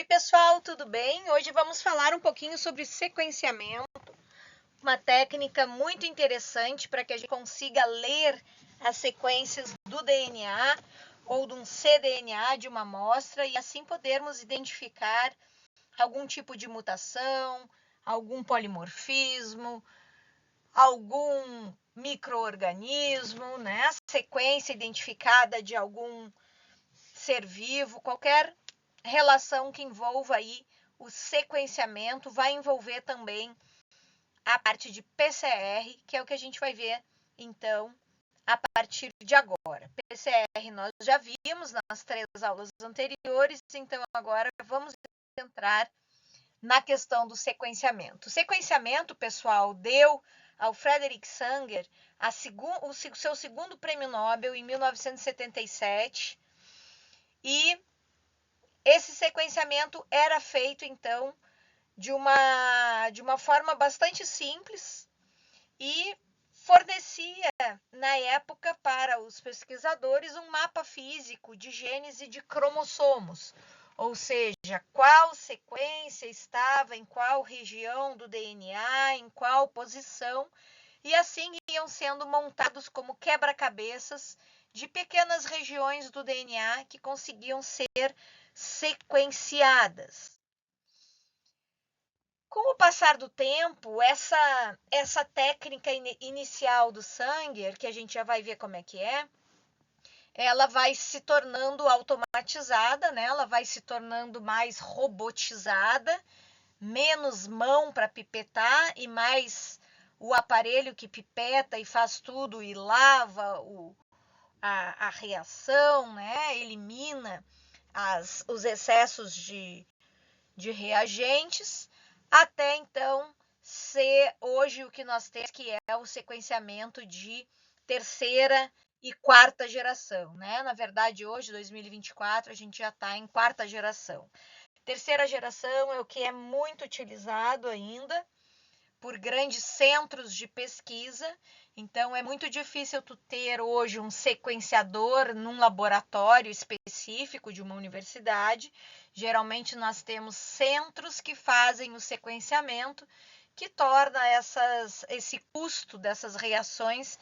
pessoal, tudo bem? Hoje vamos falar um pouquinho sobre sequenciamento, uma técnica muito interessante para que a gente consiga ler as sequências do DNA ou de um cDNA de uma amostra e assim podermos identificar algum tipo de mutação, algum polimorfismo, algum micro-organismo, né? A sequência identificada de algum ser vivo, qualquer relação que envolva aí o sequenciamento, vai envolver também a parte de PCR, que é o que a gente vai ver então a partir de agora. PCR nós já vimos nas 3 aulas anteriores, então agora vamos entrar na questão do sequenciamento. O sequenciamento, pessoal, deu ao Frederick Sanger o seu segundo prêmio Nobel em 1977 e esse sequenciamento era feito, então, de uma forma bastante simples e fornecia, na época, para os pesquisadores, um mapa físico de genes e de cromossomos, ou seja, qual sequência estava em qual região do DNA, em qual posição, e assim iam sendo montados como quebra-cabeças de pequenas regiões do DNA que conseguiam ser sequenciadas. Com o passar do tempo, essa técnica inicial do Sanger, que a gente já vai ver como é que ela vai se tornando automatizada, né? Ela vai se tornando mais robotizada, menos mão para pipetar e mais o aparelho que pipeta e faz tudo e lava a reação, né? Elimina os excessos de reagentes, até então ser hoje o que nós temos, que é o sequenciamento de terceira e quarta geração, né? Na verdade, hoje, 2024, a gente já está em quarta geração. Terceira geração é o que é muito utilizado ainda por grandes centros de pesquisa, então é muito difícil tu ter hoje um sequenciador num laboratório específico de uma universidade. Geralmente nós temos centros que fazem o sequenciamento, que torna esse custo dessas reações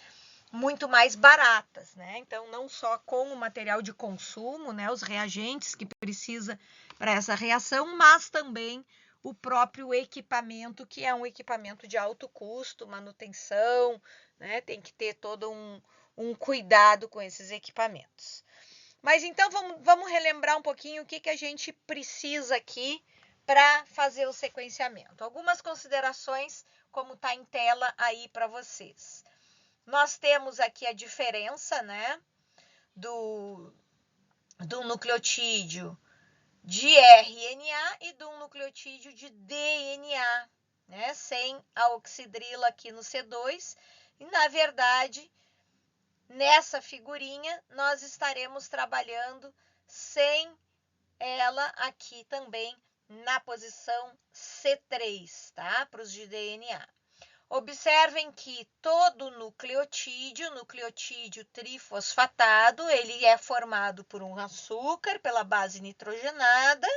muito mais baratas, né? Então, não só com o material de consumo, né, os reagentes que precisa para essa reação, mas também o próprio equipamento, que é um equipamento de alto custo, manutenção, né? Tem que ter todo um cuidado com esses equipamentos. Mas então vamos relembrar um pouquinho o que a gente precisa aqui para fazer o sequenciamento. Algumas considerações, como está em tela aí para vocês. Nós temos aqui a diferença, né, do nucleotídeo de RNA e do nucleotídeo de DNA, né, sem a oxidrila aqui no C2. E, na verdade, nessa figurinha, nós estaremos trabalhando sem ela aqui também na posição C3, tá, para os de DNA. Observem que todo nucleotídeo trifosfatado, ele é formado por um açúcar, pela base nitrogenada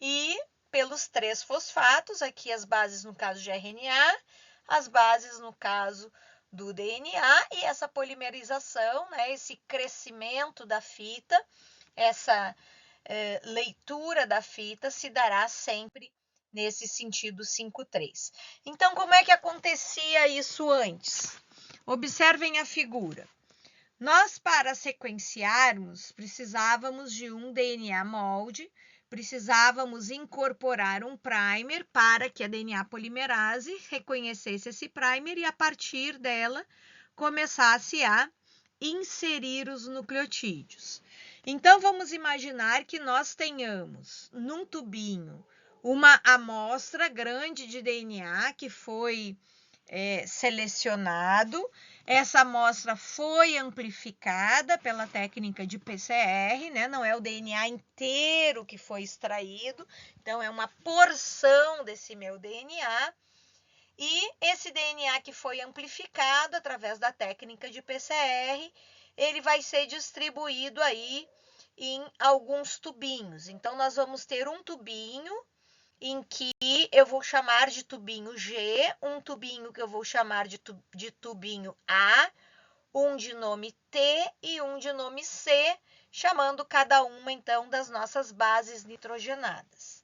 e pelos 3 fosfatos, aqui as bases no caso de RNA, as bases no caso do DNA, e essa polimerização, né, esse crescimento da fita, essa leitura da fita se dará sempre nesse sentido 5,3. Então, como é que acontecia isso antes? Observem a figura. Nós, para sequenciarmos, precisávamos de um DNA molde, precisávamos incorporar um primer para que a DNA polimerase reconhecesse esse primer e, a partir dela, começasse a inserir os nucleotídeos. Então, vamos imaginar que nós tenhamos, num tubinho, uma amostra grande de DNA que foi selecionado. Essa amostra foi amplificada pela técnica de PCR, né? Não é o DNA inteiro que foi extraído, então é uma porção desse meu DNA. E esse DNA que foi amplificado através da técnica de PCR, ele vai ser distribuído aí em alguns tubinhos. Então, nós vamos ter um tubinho em que eu vou chamar de tubinho G, um tubinho que eu vou chamar de tubinho A, um de nome T e um de nome C, chamando cada uma, então, das nossas bases nitrogenadas.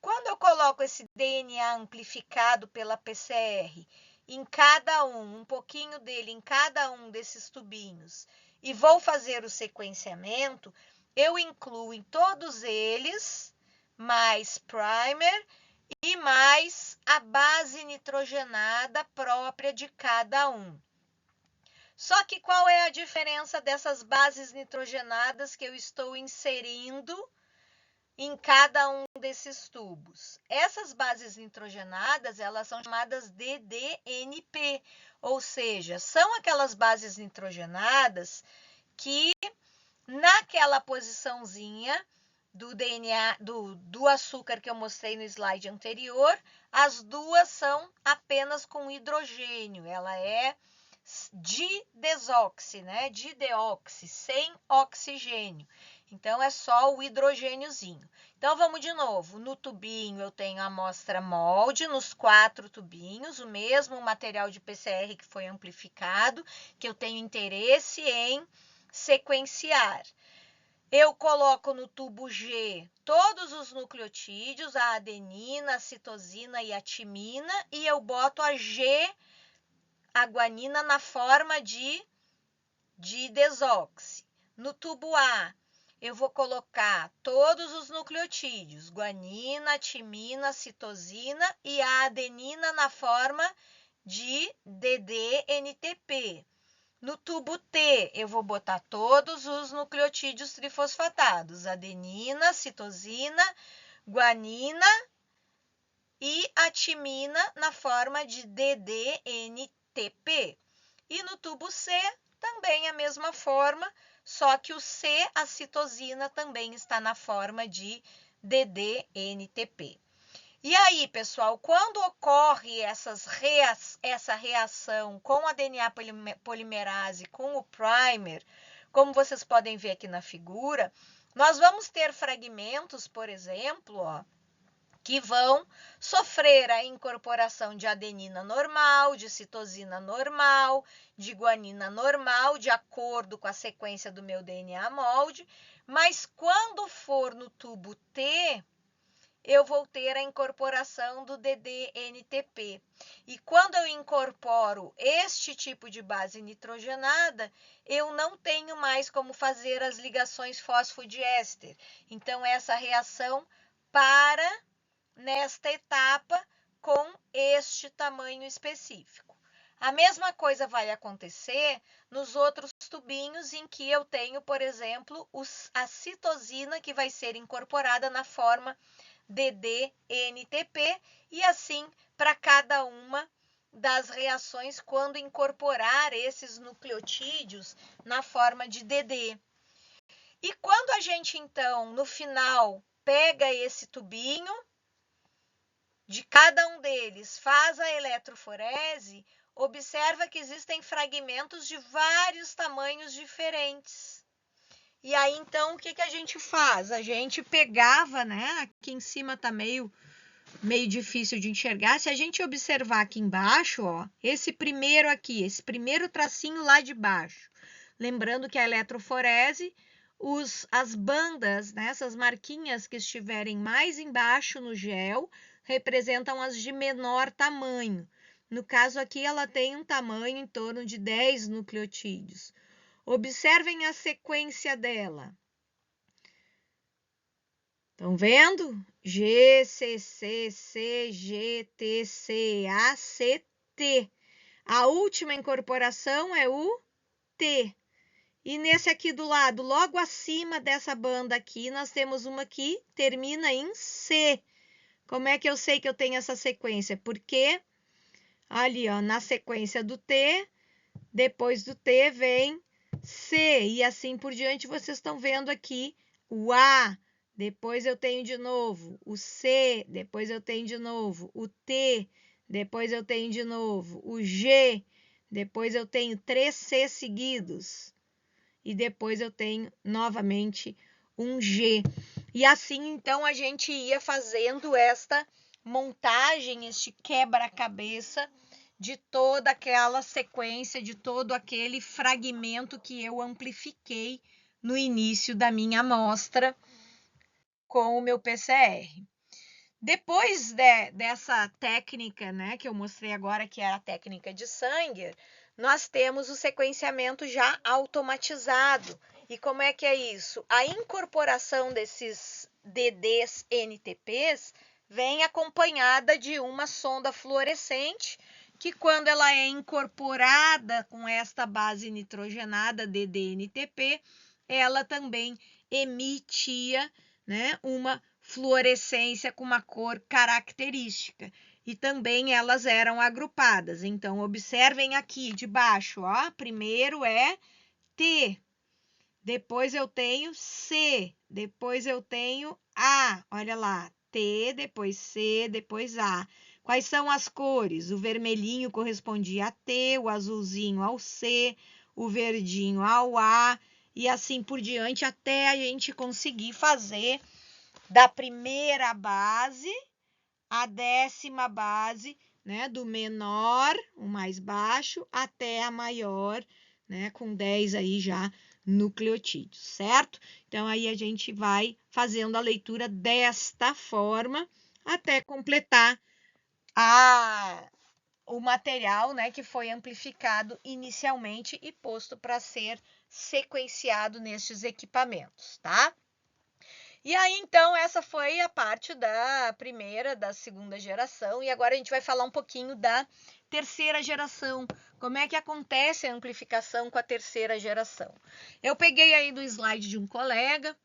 Quando eu coloco esse DNA amplificado pela PCR em cada um pouquinho dele em cada um desses tubinhos, e vou fazer o sequenciamento, eu incluo em todos eles mais primer e mais a base nitrogenada própria de cada um. Só que qual é a diferença dessas bases nitrogenadas que eu estou inserindo em cada um desses tubos? Essas bases nitrogenadas, elas são chamadas de DNP, ou seja, são aquelas bases nitrogenadas que naquela posiçãozinha do DNA, do açúcar que eu mostrei no slide anterior, as duas são apenas com hidrogênio, ela é didesoxi, né? Dideoxi, sem oxigênio. Então, é só o hidrogêniozinho. Então, vamos de novo. No tubinho, eu tenho a amostra molde, nos 4 tubinhos, o mesmo material de PCR que foi amplificado, que eu tenho interesse em sequenciar. Eu coloco no tubo G todos os nucleotídeos, a adenina, a citosina e a timina, e eu boto a guanina na forma de desoxi. No tubo A, eu vou colocar todos os nucleotídeos, guanina, timina, citosina e a adenina na forma de DDNTP. No tubo T, eu vou botar todos os nucleotídeos trifosfatados, adenina, citosina, guanina e a timina na forma de DDNTP. E no tubo C, também a mesma forma, só que o C, a citosina, também está na forma de DDNTP. E aí, pessoal, quando ocorre essa reação com a DNA polimerase, com o primer, como vocês podem ver aqui na figura, nós vamos ter fragmentos, por exemplo, que vão sofrer a incorporação de adenina normal, de citosina normal, de guanina normal, de acordo com a sequência do meu DNA molde, mas quando for no tubo T, eu vou ter a incorporação do DDNTP. E quando eu incorporo este tipo de base nitrogenada, eu não tenho mais como fazer as ligações fosfodiéster. Então, essa reação para nesta etapa com este tamanho específico. A mesma coisa vai acontecer nos outros tubinhos em que eu tenho, por exemplo, a citosina que vai ser incorporada na forma DDNTP e assim para cada uma das reações quando incorporar esses nucleotídeos na forma de DD. E quando a gente então, no final, pega esse tubinho, de cada um deles faz a eletroforese, observa que existem fragmentos de vários tamanhos diferentes. E aí, então, o que a gente faz? A gente pegava, né? Aqui em cima tá meio difícil de enxergar. Se a gente observar aqui embaixo, ó, esse primeiro aqui, esse primeiro tracinho lá de baixo. Lembrando que a eletroforese, as bandas, né, essas marquinhas que estiverem mais embaixo no gel, representam as de menor tamanho. No caso aqui, ela tem um tamanho em torno de 10 nucleotídeos. Observem a sequência dela. Estão vendo? G, C, C, C, G, T, C, A, C, T. A última incorporação é o T. E nesse aqui do lado, logo acima dessa banda aqui, nós temos uma que termina em C. Como é que eu sei que eu tenho essa sequência? Porque ali, ó, na sequência do T, depois do T vem C, e assim por diante, vocês estão vendo aqui o A, depois eu tenho de novo o C, depois eu tenho de novo o T, depois eu tenho de novo o G, depois eu tenho 3 C seguidos, e depois eu tenho novamente um G. E assim, então, a gente ia fazendo esta montagem, este quebra-cabeça de toda aquela sequência, de todo aquele fragmento que eu amplifiquei no início da minha amostra com o meu PCR. Depois dessa técnica, né, que eu mostrei agora, que é a técnica de Sanger, nós temos o sequenciamento já automatizado. E como é que é isso? A incorporação desses DDs NTPs vem acompanhada de uma sonda fluorescente, que quando ela é incorporada com esta base nitrogenada DD-NTP, ela também emitia, né, uma fluorescência com uma cor característica. E também elas eram agrupadas. Então, observem aqui de baixo, ó. Primeiro é T, depois eu tenho C, depois eu tenho A. Olha lá, T, depois C, depois A. Quais são as cores? O vermelhinho correspondia a T, o azulzinho ao C, o verdinho ao A, e assim por diante, até a gente conseguir fazer da primeira base à 10ª base, né, do menor, o mais baixo, até a maior, né, com 10 aí já nucleotídeos, certo? Então, aí a gente vai fazendo a leitura desta forma até completar o material, né, que foi amplificado inicialmente e posto para ser sequenciado nestes equipamentos, tá? E aí, então, essa foi a parte da primeira, da segunda geração, e agora a gente vai falar um pouquinho da terceira geração. Como é que acontece a amplificação com a terceira geração? Eu peguei aí do slide de um colega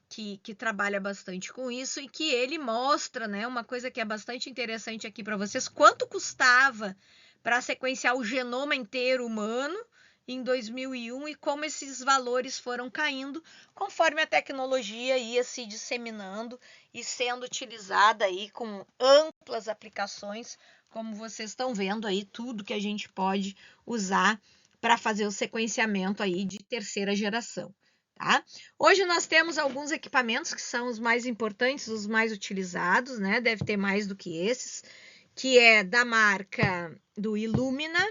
que trabalha bastante com isso e que ele mostra, né, uma coisa que é bastante interessante aqui para vocês, quanto custava para sequenciar o genoma inteiro humano em 2001 e como esses valores foram caindo conforme a tecnologia ia se disseminando e sendo utilizada aí com amplas aplicações, como vocês estão vendo aí, tudo que a gente pode usar para fazer o sequenciamento aí de terceira geração, tá? Hoje nós temos alguns equipamentos que são os mais importantes, os mais utilizados, né? Deve ter mais do que esses, que é da marca do Illumina,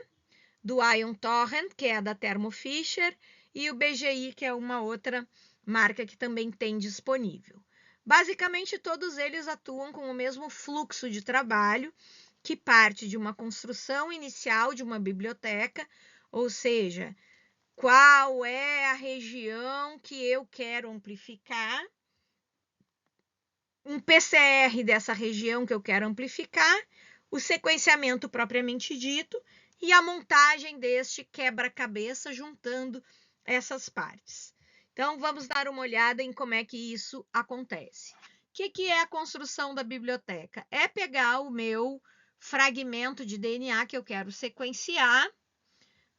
do Ion Torrent, que é da Thermo Fisher, e o BGI, que é uma outra marca que também tem disponível. Basicamente, todos eles atuam com o mesmo fluxo de trabalho, que parte de uma construção inicial de uma biblioteca, ou seja, qual é a região que eu quero amplificar, um PCR dessa região que eu quero amplificar, o sequenciamento propriamente dito, e a montagem deste quebra-cabeça juntando essas partes. Então, vamos dar uma olhada em como é que isso acontece. O que é a construção da biblioteca? É pegar o meu fragmento de DNA que eu quero sequenciar,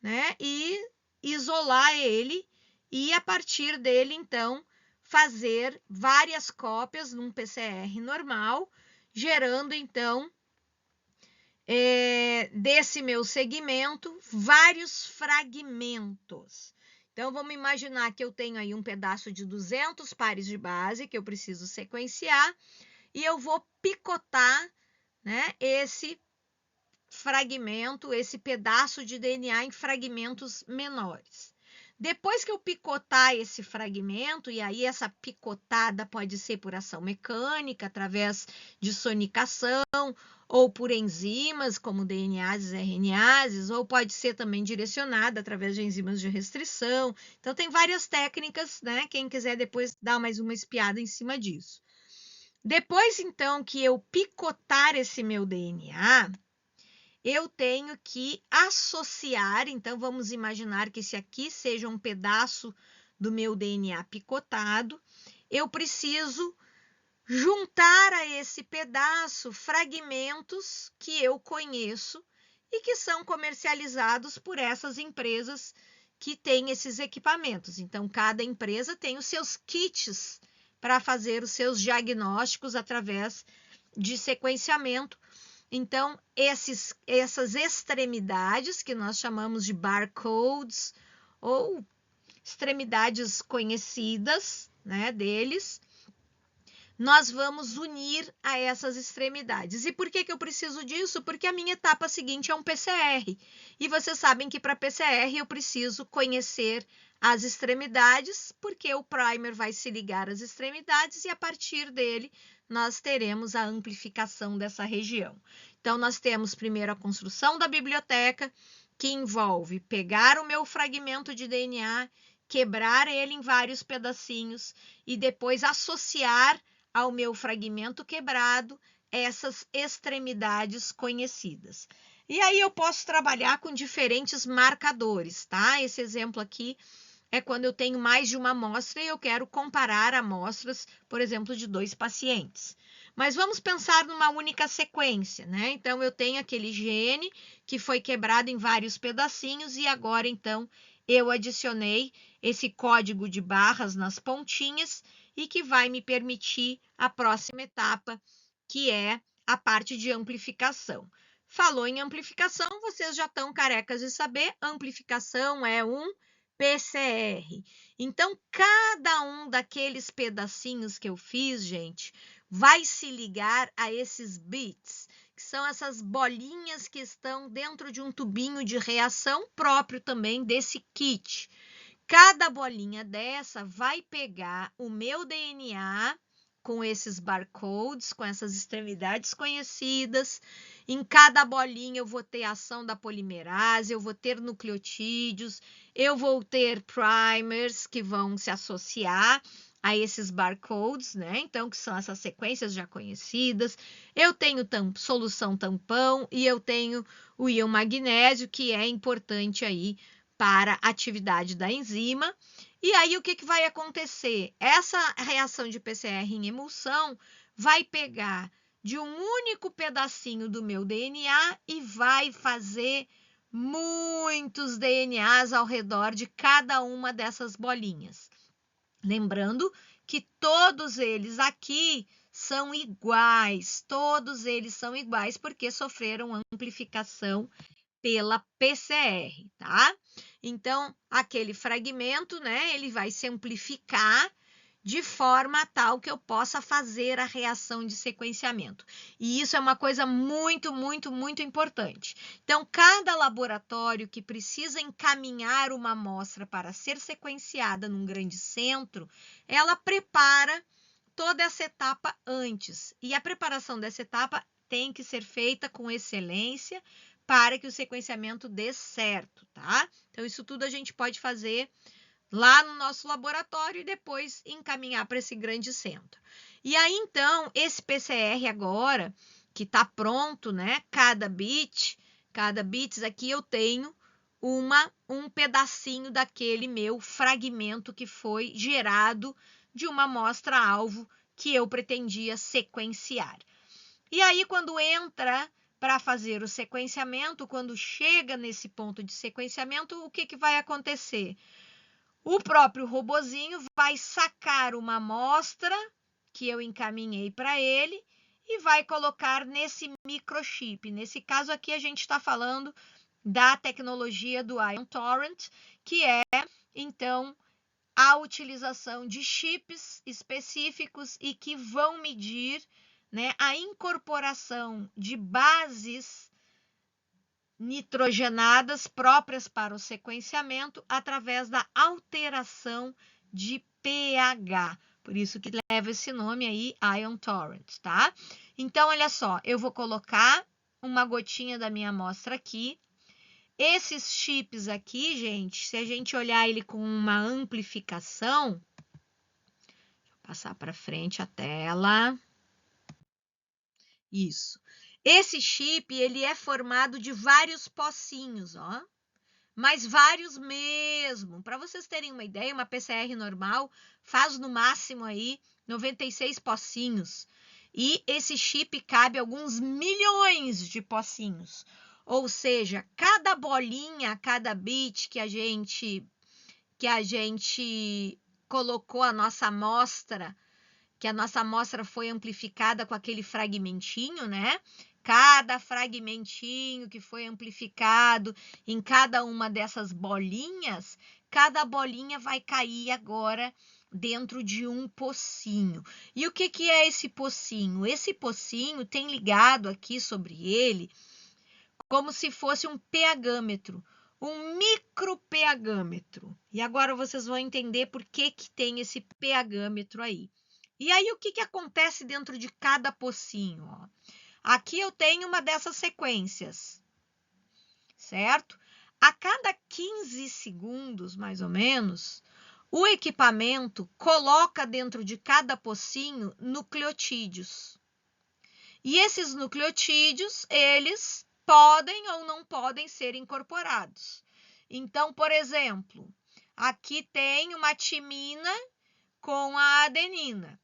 né, e isolar ele, e a partir dele, então, fazer várias cópias num PCR normal, gerando, então, desse meu segmento, vários fragmentos. Então, vamos imaginar que eu tenho aí um pedaço de 200 pares de base que eu preciso sequenciar e eu vou picotar, né, esse fragmento, esse pedaço de DNA em fragmentos menores. Depois que eu picotar esse fragmento, e aí essa picotada pode ser por ação mecânica, através de sonicação, ou por enzimas, como DNases, RNases, ou pode ser também direcionada através de enzimas de restrição. Então, tem várias técnicas, né? Quem quiser depois dar mais uma espiada em cima disso. Depois, então, que eu picotar esse meu DNA, eu tenho que associar, então vamos imaginar que esse aqui seja um pedaço do meu DNA picotado, eu preciso juntar a esse pedaço fragmentos que eu conheço e que são comercializados por essas empresas que têm esses equipamentos. Então, cada empresa tem os seus kits para fazer os seus diagnósticos através de sequenciamento. Então, essas extremidades, que nós chamamos de barcodes, ou extremidades conhecidas, né, deles, nós vamos unir a essas extremidades. E por que eu preciso disso? Porque a minha etapa seguinte é um PCR. E vocês sabem que para PCR eu preciso conhecer as extremidades, porque o primer vai se ligar às extremidades e a partir dele nós teremos a amplificação dessa região. Então, nós temos primeiro a construção da biblioteca, que envolve pegar o meu fragmento de DNA, quebrar ele em vários pedacinhos e depois associar ao meu fragmento quebrado essas extremidades conhecidas. E aí eu posso trabalhar com diferentes marcadores, tá? Esse exemplo aqui é quando eu tenho mais de uma amostra e eu quero comparar amostras, por exemplo, de 2 pacientes. Mas vamos pensar numa única sequência, né? Então, eu tenho aquele gene que foi quebrado em vários pedacinhos e agora, então, eu adicionei esse código de barras nas pontinhas e que vai me permitir a próxima etapa, que é a parte de amplificação. Falou em amplificação, vocês já estão carecas de saber, amplificação é um PCR. Então, cada um daqueles pedacinhos que eu fiz, gente, vai se ligar a esses bits, que são essas bolinhas que estão dentro de um tubinho de reação próprio também desse kit. Cada bolinha dessa vai pegar o meu DNA com esses barcodes, com essas extremidades conhecidas. Em cada bolinha eu vou ter ação da polimerase, eu vou ter nucleotídeos, eu vou ter primers que vão se associar a esses barcodes, né? Então, que são essas sequências já conhecidas. Eu tenho solução tampão e eu tenho o íon magnésio, que é importante aí para a atividade da enzima. E aí, o que vai acontecer? Essa reação de PCR em emulsão vai pegar de um único pedacinho do meu DNA e vai fazer muitos DNAs ao redor de cada uma dessas bolinhas. Lembrando que todos eles aqui são iguais, todos eles são iguais porque sofreram amplificação pela PCR, tá? Então, aquele fragmento, né, ele vai se amplificar de forma tal que eu possa fazer a reação de sequenciamento. E isso é uma coisa muito, muito, muito importante. Então, cada laboratório que precisa encaminhar uma amostra para ser sequenciada num grande centro, ela prepara toda essa etapa antes. E a preparação dessa etapa tem que ser feita com excelência para que o sequenciamento dê certo, tá? Então, isso tudo a gente pode fazer lá no nosso laboratório e depois encaminhar para esse grande centro. E aí, então, esse PCR agora, que está pronto, né? Cada bits aqui eu tenho um pedacinho daquele meu fragmento que foi gerado de uma amostra-alvo que eu pretendia sequenciar. E aí, quando entra para fazer o sequenciamento, quando chega nesse ponto de sequenciamento, o que vai acontecer? O próprio robozinho vai sacar uma amostra que eu encaminhei para ele e vai colocar nesse microchip. Nesse caso aqui, a gente está falando da tecnologia do Ion Torrent, que é, então, a utilização de chips específicos e que vão medir, né, a incorporação de bases nitrogenadas próprias para o sequenciamento através da alteração de pH. Por isso que leva esse nome aí, Ion Torrent, tá? Então, olha só, eu vou colocar uma gotinha da minha amostra aqui. Esses chips aqui, gente, se a gente olhar ele com uma amplificação, deixa eu passar para frente a tela. Isso. Esse chip, ele é formado de vários pocinhos, ó. Mas vários mesmo. Para vocês terem uma ideia, uma PCR normal faz no máximo aí 96 pocinhos. E esse chip cabe alguns milhões de pocinhos. Ou seja, cada bolinha, cada bit que a gente colocou a nossa amostra, que a nossa amostra foi amplificada com aquele fragmentinho, né? Cada fragmentinho que foi amplificado em cada uma dessas bolinhas, cada bolinha vai cair agora dentro de um pocinho. E o que é esse pocinho? Esse pocinho tem ligado aqui sobre ele como se fosse um pHmetro, um micro-pHmetro. E agora vocês vão entender por que tem esse pHmetro aí. E aí, o que acontece dentro de cada pocinho? Ó? Aqui eu tenho uma dessas sequências, certo? A cada 15 segundos, mais ou menos, o equipamento coloca dentro de cada pocinho nucleotídeos. E esses nucleotídeos, eles podem ou não podem ser incorporados. Então, por exemplo, aqui tem uma timina com a adenina.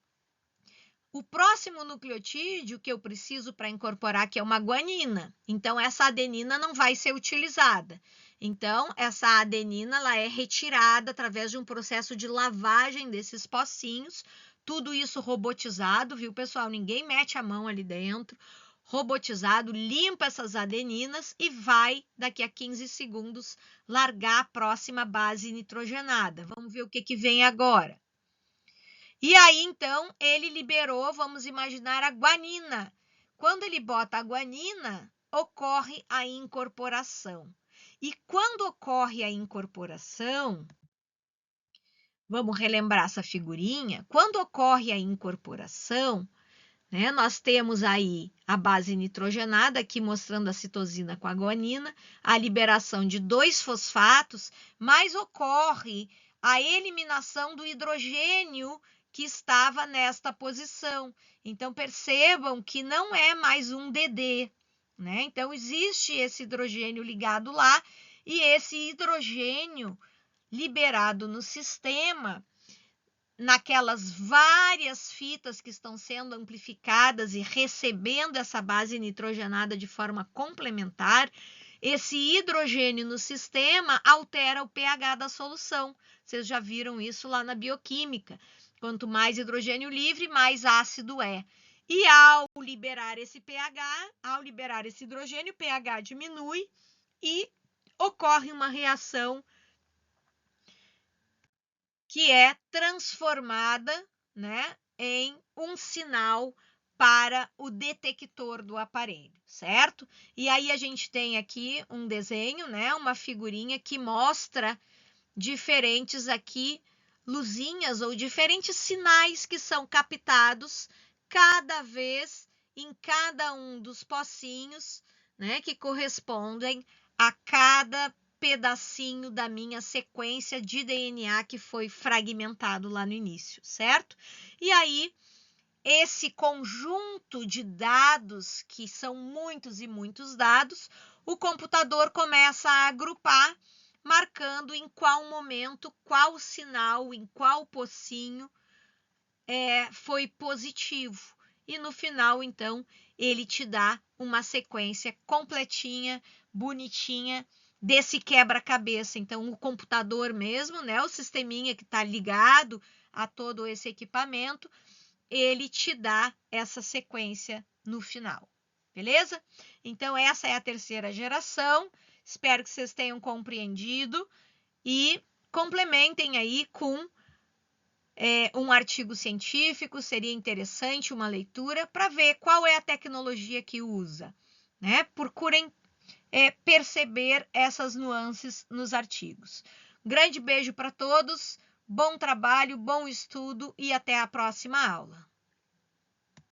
O próximo nucleotídeo que eu preciso para incorporar, que é uma guanina. Então, essa adenina não vai ser utilizada. Então, essa adenina ela é retirada através de um processo de lavagem desses pocinhos. Tudo isso robotizado, viu, pessoal? Ninguém mete a mão ali dentro. Robotizado, limpa essas adeninas e vai, daqui a 15 segundos, largar a próxima base nitrogenada. Vamos ver o que vem agora. E aí, então, ele liberou, vamos imaginar, a guanina. Quando ele bota a guanina, ocorre a incorporação. E quando ocorre a incorporação, vamos relembrar essa figurinha, quando ocorre a incorporação, né, nós temos aí a base nitrogenada, aqui mostrando a citosina com a guanina, a liberação de 2 fosfatos, mas ocorre a eliminação do hidrogênio que estava nesta posição. Então, percebam que não é mais um DD, né? Então, existe esse hidrogênio ligado lá e esse hidrogênio liberado no sistema, naquelas várias fitas que estão sendo amplificadas e recebendo essa base nitrogenada de forma complementar, esse hidrogênio no sistema altera o pH da solução. Vocês já viram isso lá na bioquímica. Quanto mais hidrogênio livre, mais ácido é. E ao liberar esse pH, ao liberar esse hidrogênio, o pH diminui e ocorre uma reação que é transformada, né, em um sinal para o detector do aparelho, certo? E aí a gente tem aqui um desenho, né, uma figurinha que mostra diferentes aqui luzinhas ou diferentes sinais que são captados cada vez em cada um dos pocinhos, né, que correspondem a cada pedacinho da minha sequência de DNA que foi fragmentado lá no início, certo? E aí, esse conjunto de dados, que são muitos e muitos dados, o computador começa a agrupar, marcando em qual momento, qual sinal, em qual pocinho foi positivo. E no final, então, ele te dá uma sequência completinha, bonitinha, desse quebra-cabeça. Então, o computador mesmo, né, o sisteminha que está ligado a todo esse equipamento, ele te dá essa sequência no final, beleza? Então, essa é a terceira geração. Espero que vocês tenham compreendido e complementem aí com um artigo científico, seria interessante uma leitura para ver qual é a tecnologia que usa, né? Procurem perceber essas nuances nos artigos. Grande beijo para todos, bom trabalho, bom estudo e até a próxima aula.